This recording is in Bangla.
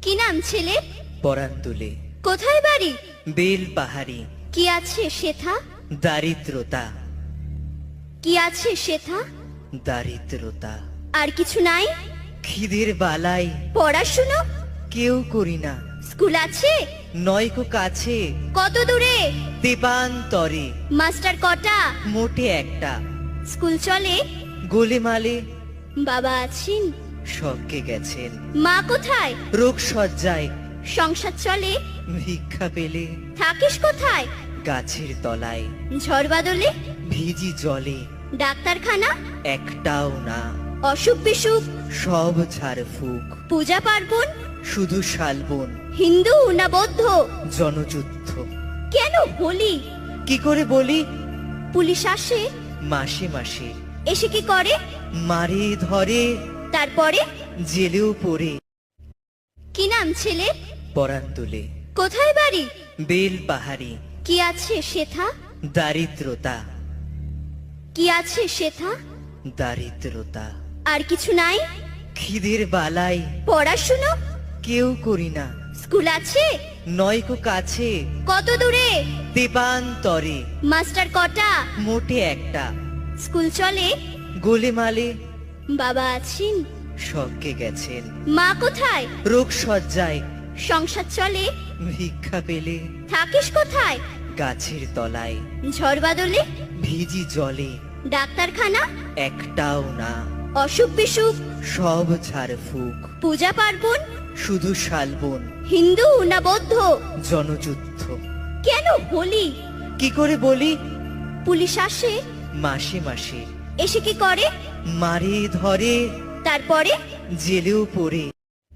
কি নাম ছেলে? পরান তুলে কোথায় বাড়ি? বেল পাহাড়ি। কি আছে সেথা? দারিদ্রতা, কি আছে সেথা? দারিদ্রতা। আর কিছু নাই? খিদের বালাই পড়াশুনো? কেউ করি না, স্কুল আছে? নয়কো কাছে কত দূরে? দেবান্তরে। মাস্টার কটা? মোটে একটা। স্কুল চলে? গোলেমালে বাবা আছেন? স্বর্গে গেছেন। মা কোথায়? রোগ সজ্জায় সংসার চলে? ভিক্ষা পেলে থাকিস কোথায়? গাছের তলায়। ঝড় বাদলে? ভিজি জলে ডাক্তারখানা? একটাও না, অসুখ বিসুখ? সব ঝাড় ফুক। পূজা পার্বণ? শুধু শালবন, হিন্দু না বৌদ্ধ? জনযুদ্ধ। কেন হোলি? কি করে বলি? পুলিশ আসে? মাসে মাসে এসে কি করে? মারে ধরে, তারপরে? জেলেও পড়ে। কি নাম ছেলে? পরান তুলে কোথায় বাড়ি? বেল পাহাড়ি। কি আছে সেথা? দারিদ্রতা, কি আছে সেথা? দারিদ্রতা। আর কিছু নাই? খিদের বালাই পড়াশুনো? কেউ করি না, স্কুল আছে? নয়কো কাছে কত দূরে? দেবান্তরে। মাস্টার কটা? মোটে একটা। স্কুল চলে? গোলেমালে বাবা আছেন? স্বর্গে গেছেন। মা কোথায়? রোগ সজ্জায় সংসার চলে? ভিক্ষা পেলে থাকিস কোথায়? গাছের তলায়। ঝড় বাদলে? ভিজি জলে ডাক্তারখানা? একটাও না, অসুখ বিসুখ? সব ঝাড় ফুক। পূজা পার্বণ? শুধু শালবন, হিন্দু না বৌদ্ধ? জনযুদ্ধ। কেন হোলি? কি করে বলি? পুলিশ আসে? মাসে মাসে এসে কি করে? মারে ধরে, তারপরে? জেলেও পড়ে।